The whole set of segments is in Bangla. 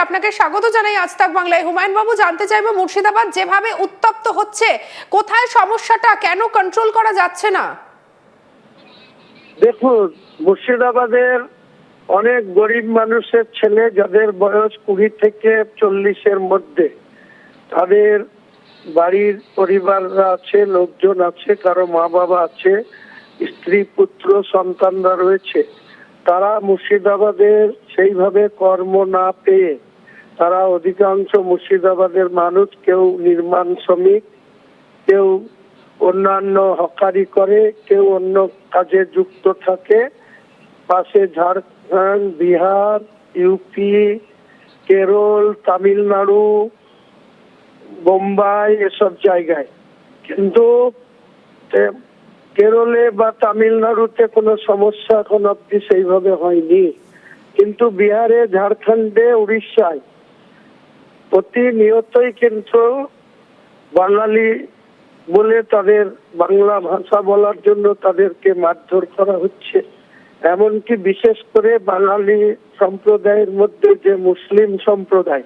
আপনাকে স্বাগত জানাই আজ তাক বাংলায়। হুমায়ুন বাবু, জানতে চাইবো মুর্শিদাবাদ যেভাবে উত্তপ্ত হচ্ছে, কোথায় সমস্যাটা, কেন কন্ট্রোল করা যাচ্ছে না? দেখুন, মুর্শিদাবাদের অনেক গরিব মানুষের ছেলে যাদের বয়স 20 থেকে 40-এর মধ্যে, তাদের বাড়ির পরিবাররা আছে, লোকজন আছে, কারো মা বাবা আছে, স্ত্রী পুত্র সন্তানরা রয়েছে। তারা মুর্শিদাবাদের সেইভাবে কর্ম না পেয়ে তারা অধিকাংশ মুর্শিদাবাদের মানুষ, কেউ নির্মাণ শ্রমিক, কেউ অন্যান্য হকারি করে, কেউ অন্য কাজে যুক্ত থাকে। পাশে ঝাড়খণ্ড, বিহার, ইউপি, কেরল, তামিলনাড়ু, বোম্বাই এসব জায়গায়। কিন্তু কেরলে বা তামিলনাড়ুতে কোনো সমস্যা এখন অব্দি সেইভাবে হয়নি, কিন্তু বিহারে, ঝাড়খণ্ডে, উড়িষ্যায় প্রতিনিয়তই কিন্তু বাঙালি বলে তাদের বাংলা ভাষা বলার জন্য তাদেরকে মারধর করা হচ্ছে। এমনকি বিশেষ করে বাঙালি সম্প্রদায়ের মধ্যে যে মুসলিম সম্প্রদায়,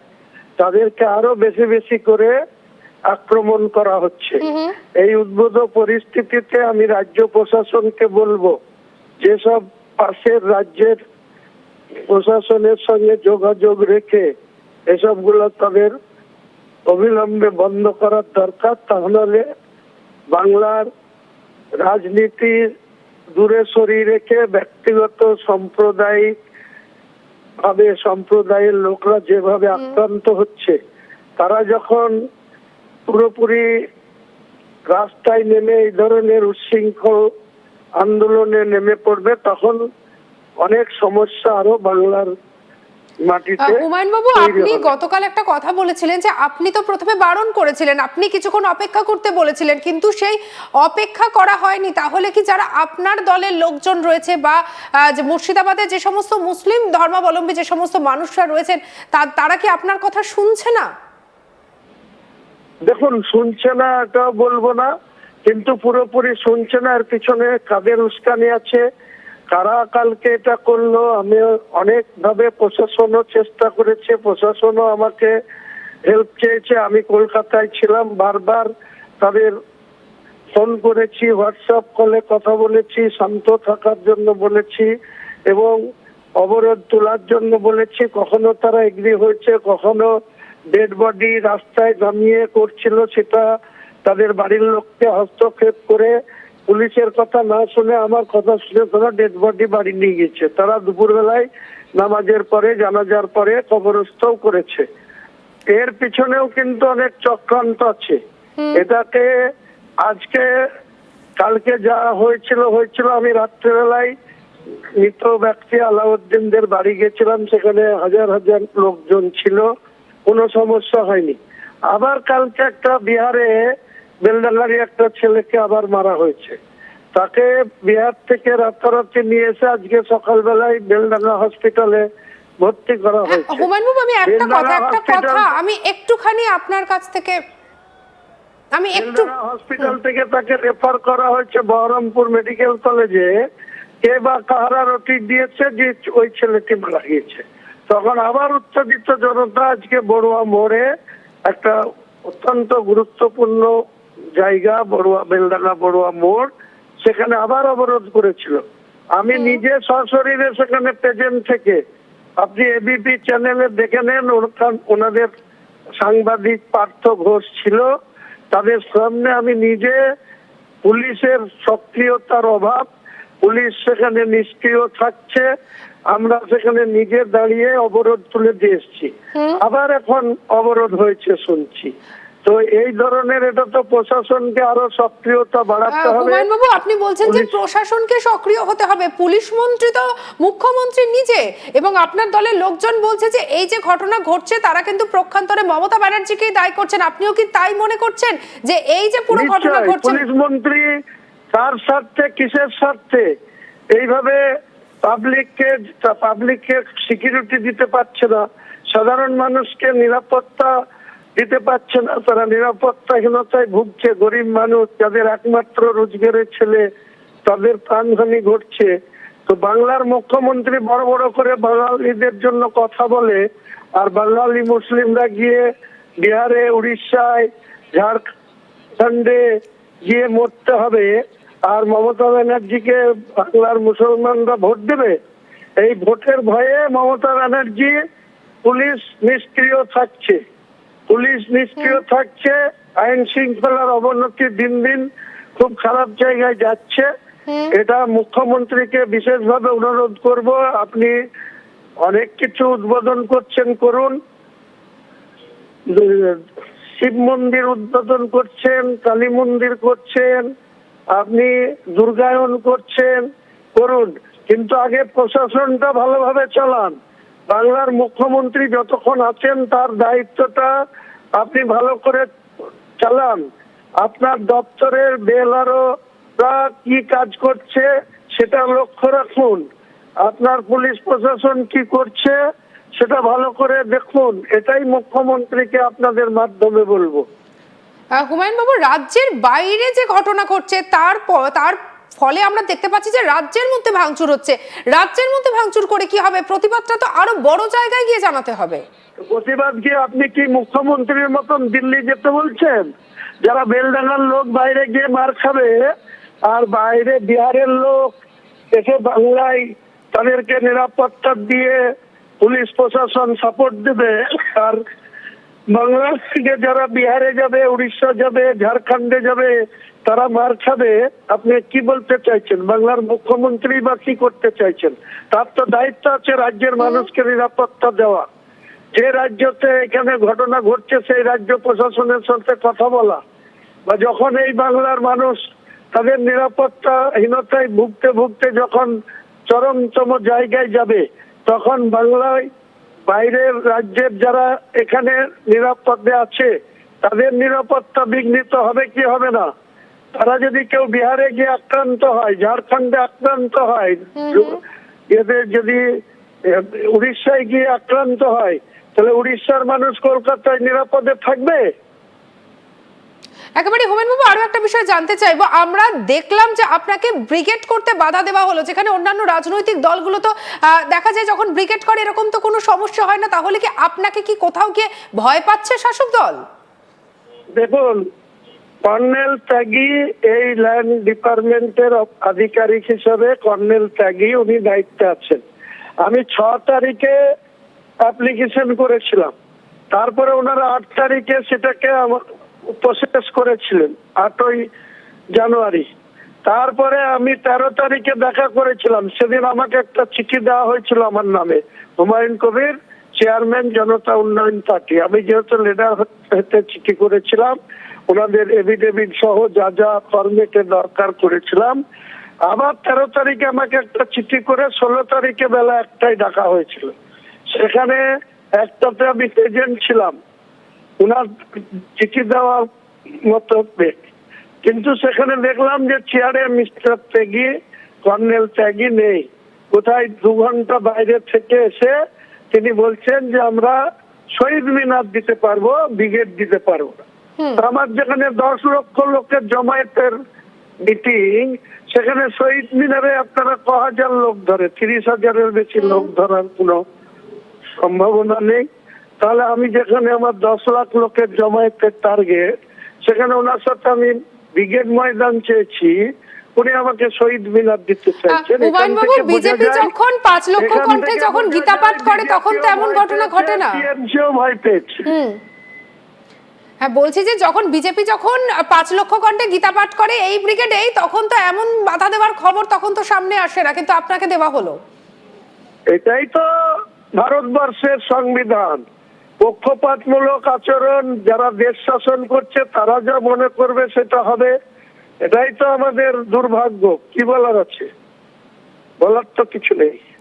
তাদেরকে আরো বেশি বেশি করে আক্রমণ করা হচ্ছে। এই উদ্ভূত পরিস্থিতিতে আমি রাজ্য প্রশাসনকে বলবো, যেসব পাশের রাজ্যের প্রশাসনের সঙ্গে যোগাযোগ রেখে এসবগুলো তাদের অবিলম্বে বন্ধ করার দরকার। তাহলে বাংলার রাজনীতি দূরে সরিয়ে রেখে ব্যক্তিগত সাম্প্রদায়িক ভাবে সম্প্রদায়ের লোকরা যেভাবে আক্রান্ত হচ্ছে, তারা যখন পুরোপুরি রাস্তায় নেমে এই ধরনের উচ্ছৃঙ্খল আন্দোলনে নেমে পড়বে, তখন অনেক সমস্যা আরো বাংলার মাটিতে। হুমায়ুন বাবু, আপনি গতকাল একটা কথা বলেছিলেন যে আপনি তো প্রথমে বারণ করেছিলেন, আপনি কিছুক্ষণ অপেক্ষা করতে বলেছিলেন, কিন্তু সেই অপেক্ষা করা হয়নি। তাহলে কি যারা আপনার দলের লোকজন রয়েছে বা যে মুর্শিদাবাদে যে সমস্ত মুসলিম ধর্মাবলম্বী যে সমস্ত মানুষরা রয়েছেন, তারা কি আপনার কথা শুনছে না? দেখুন, শুনছে না এটা বলবো না, কিন্তু পুরোপুরি শুনছে না। এর পিছনে কাদের উস্কানি আছে, কারা কালকে এটা করলো, আমি অনেক ভাবে প্রশাসনও চেষ্টা করেছে, প্রশাসনও আমাকে হেল্প চেয়েছে। আমি কলকাতায় ছিলাম, বারবার তাদের ফোন করেছি, হোয়াটসঅ্যাপ কলে কথা বলেছি, শান্ত থাকার জন্য বলেছি এবং অবরোধ তোলার জন্য বলেছি। কখনো তারা এগ্রি হয়েছে, কখনো ডেড বডি রাস্তায় নামিয়ে করছিল, সেটা তাদের বাড়ির লোককে হস্তক্ষেপ করে পুলিশের কথা না শুনে আমার কথা শুনে তারা ডেড বডি বাড়ি নিয়ে গেছে। তারা দুপুরবেলায় নামাজের পরে, জানাজার পরে কবরস্থও করেছে। এর পিছনেও কিন্তু অনেক চক্রান্ত আছে। এটাকে আজকে কালকে যা হয়েছিল, আমি রাত্রেবেলায় মৃত ব্যক্তি আলাউদ্দিনদের বাড়ি গেছিলাম, সেখানে হাজার হাজার লোকজন ছিল, কোনো সমস্যা হয়নি। আবার কালকে একটা বিহারে বেলডাঙ্গারি একটা ছেলেকে আবার মারা হয়েছে, তাকে বিহার থেকে রাতারাতি নিয়ে এসে আজকে সকালবেলায় বেলডাঙ্গা হসপিটালে ভর্তি করা হয়েছে। হুমায়ুন বাবু, আমি একটা কথা আমি একটুখানি আপনার কাছ থেকে হসপিটাল থেকে তাকে রেফার করা হয়েছে বহরমপুর মেডিকেল কলেজে। কে বা কাহারা নোটিশ দিয়েছে যে ওই ছেলেটি মারা গিয়েছে। তখন আবার উত্তেজিত জনতা আজকে বড়ুয়া মোড়ে, একটা অত্যন্ত গুরুত্বপূর্ণ জায়গা বেলডাঙ্গা বড়ুয়া মোড়, সেখানে আবার অবরোধ করেছিল। আমি নিজে সশরীরে সেখানে প্রেজেন্ট থেকে, আপনি এবিপি চ্যানেলে দেখে নেন, ওনাদের সাংবাদিক পার্থ ঘোষ ছিল, তাদের সামনে আমি নিজে, পুলিশের সক্রিয়তার অভাব, পুলিশ সেখানে নিষ্ক্রিয় থাকছে, আমরা সেখানে নিজে দাঁড়িয়ে অবরোধ তুলে দিয়ে এসছি। আবার এখন অবরোধ হয়েছে শুনছি। তো এই ধরনের, এটা তো প্রশাসনকে আরো সক্রিয়তা বাড়াতে হবে। হুমায়ুন বাবু, আপনি বলছেন যে প্রশাসনকে সক্রিয় হতে হবে, পুলিশ মন্ত্রী তো মুখ্যমন্ত্রী নিজে, এবং আপনার দলের লোকজন বলছে যে এই যে ঘটনা ঘটছে তারা কিন্তু প্রক্ষান্তরে মমতা ব্যানার্জিকেই দায়ী করছেন। আপনিও কি তাই মনে করছেন যে এই যে পুরো ঘটনা ঘটছে? পুলিশ মন্ত্রী তার স্বার্থে, কিসের স্বার্থে এইভাবে পাবলিককে সিকিউরিটি দিতে পারছে না, সাধারণ মানুষকে নিরাপত্তা দিতে পারছে না, তারা নিরাপত্তাহীনতায় ভুগছে। গরিব মানুষ যাদের একমাত্র রোজগারের ছেলে, তাদের প্রাণহানি ঘটছে। তো বাংলার মুখ্যমন্ত্রী বড় বড় করে বাঙালিদের জন্য কথা বলে, আর বাঙালি মুসলিমরা গিয়ে বিহারে, উড়িষ্যায়, ঝাড়খণ্ডে গিয়ে মরতে হবে, আর মমতা ব্যানার্জিকে বাংলার মুসলমানরা ভোট দেবে? এই ভোটের ভয়ে মমতা ব্যানার্জি পুলিশ নিষ্ক্রিয় থাকছে, আইন শৃঙ্খলার অবনতি দিন দিন খুব খারাপ জায়গায় যাচ্ছে। এটা মুখ্যমন্ত্রীকে বিশেষভাবে অনুরোধ করব, আপনি অনেক কিছু উদ্বোধন করছেন, করুন। শিব মন্দির উদ্বোধন করছেন, কালী মন্দির করছেন, আপনি দুর্গায়ন করছেন, করুন, কিন্তু আগে প্রশাসনটা ভালোভাবে চালান। বাংলার মুখ্যমন্ত্রী যতক্ষণ আছেন তার দায়িত্বটা আপনি ভালো করে চালান। আপনার দপ্তরের বেলারোরা কি কাজ করছে সেটা লক্ষ্য রাখুন। আপনার পুলিশ প্রশাসন কি করছে সেটা ভালো করে দেখুন। এটাই মুখ্যমন্ত্রীকে আপনাদের মাধ্যমে বলবো। হুমায়ুন বাবু, রাজ্যের বাইরে যে ঘটনা ঘটছে তার ফলে আমরা দেখতে পাচ্ছি যে রাজ্যের মধ্যে ভাঙচুর হচ্ছে। রাজ্যের মধ্যে ভাঙচুর করে কি হবে? প্রতিবাদটা তো আরো বড় জায়গায় গিয়ে জানাতে হবে। প্রতিবাদ গিয়ে আপনি কি মুখ্যমন্ত্রীর মতন দিল্লি যেতে বলছেন? যারা বেলডাঙ্গার লোক বাইরে গিয়ে মার খাবে, আর বাইরে বিহারের লোক এসে বাংলায় তাদেরকে নিরাপত্তা দিয়ে পুলিশ প্রশাসন সাপোর্ট দেবে, আর বাংলা থেকে যারা বিহারে যাবে, উড়িষ্যা যাবে, ঝাড়খণ্ডে যাবে, তারা মার খাবে। আপনি কি বলতে চাইছেন? বাংলার মুখ্যমন্ত্রী বা কি করতে চাইছেন? তার তো দায়িত্ব আছে রাজ্যের মানুষকে নিরাপত্তা দেওয়া। যে রাজ্যতে এখানে ঘটনা ঘটছে সেই রাজ্য প্রশাসনের সাথে কথা বলা, বা যখন এই বাংলার মানুষ তাদের নিরাপত্তাহীনতায় ভুগতে ভুগতে যখন চরমতম জায়গায় যাবে, তখন বাংলায় বাইরের রাজ্যের যারা এখানে নিরাপদে আছে তাদের নিরাপত্তা বিঘ্নিত হবে কি হবে না? তারা যদি কেউ বিহারে গিয়ে আক্রান্ত হয়, ঝাড়খণ্ডে আক্রান্ত হয়, এদের যদি উড়িষ্যায় গিয়ে আক্রান্ত হয়, তাহলে উড়িষ্যার মানুষ কলকাতায় নিরাপদে থাকবে? একেবারে হুমায়ুন বাবু, আরো একটা বিষয় জানতে চাইবো। আমরা দেখলাম যে আপনাকে ব্রিগেড করতে বাধা দেওয়া হলো, যেখানে অন্যান্য রাজনৈতিক দলগুলো তো দেখা যায় যখন ব্রিগেড করে এরকম তো কোনো সমস্যা হয় না, তাহলে কি আপনাকে কি কোথাও গিয়ে ভয় পাচ্ছে শাসক দল? দেখুন, কর্নেল ত্যাগী এই ল্যান্ড ডিপার্টমেন্টের আধিকারিক হিসেবে কর্নেল ত্যাগী উনি দায়িত্বে আছেন। আমি 6 তারিখে অ্যাপ্লিকেশন করেছিলাম, তারপরে ওনারা 8 তারিখে সেটাকে প্রসেস করেছিলেন, 8ই জানুয়ারি। তারপরে আমি 13 তারিখে দেখা করেছিলাম, সেদিন আমাকে একটা চিঠি দেওয়া হয়েছিল আমার নামে, হুমায়ুন কবির, চেয়ারম্যান, জনতা উন্নয়ন পার্টি। আমি যেহেতু লিডার হতে চিঠি করেছিলাম, ওনাদের এভিডেভিট সহ যা যা ফরমেটে দরকার করেছিলাম। আবার 13 তারিখে আমাকে একটা চিঠি করে 16 তারিখে বেলা 1টায় ডাকা হয়েছিল। সেখানে একটাতে আমি প্রেজেন্ট ছিলাম, ওনার চিঠি দেওয়ার মতো, কিন্তু সেখানে দেখলাম যে চেয়ারে মিস্টার ত্যাগী, কর্নেল ত্যাগী নেই। কোথায় 2 ঘন্টা বাইরে থেকে এসে তিনি বলছেন যে আমরা শহীদ মিনার দিতে পারবো, ব্রিগেড দিতে পারবো না। আমার যেখানে 10 লক্ষ লোকের জমায়েতের মিটিং, সেখানে শহীদ মিনারে আপনারা ক হাজার লোক ধরে, 30,000-এর বেশি লোক ধরার কোনো সম্ভাবনা নেই। তাহলে আমি যেখানে আমার 10 লাখ লোকের জমায়েতের টার্গেট, সেখানে ওনার সাথে আমি ব্রিগেড ময়দান চেয়েছি, উনি আমাকে শহীদ মিনার দিতে চাইছেন। বিজেপি যখন 5 লক্ষ কণ্ঠে যখন গীতা পাঠ করে তখন তো এমন ঘটনা ঘটে না। ভয় পেয়েছে। হ্যাঁ, বলছি যে যখন বিজেপি 5 লক্ষ কণ্ঠে গীতা পাঠ করে এই ব্রিগেডেই, তখন তো এমন বাধা দেওয়ার খবর তখন তো সামনে আসে না, কিন্তু আপনাকে দেওয়া হলো। এটাই তো ভারতবর্ষের সংবিধান। পক্ষপাতমূলক আচরণ যারা দেশ শাসন করছে তারা যা মনে করবে সেটা হবে। এটাই তো আমাদের দুর্ভাগ্য। কি বলার আছে? বলার তো কিছু নেই।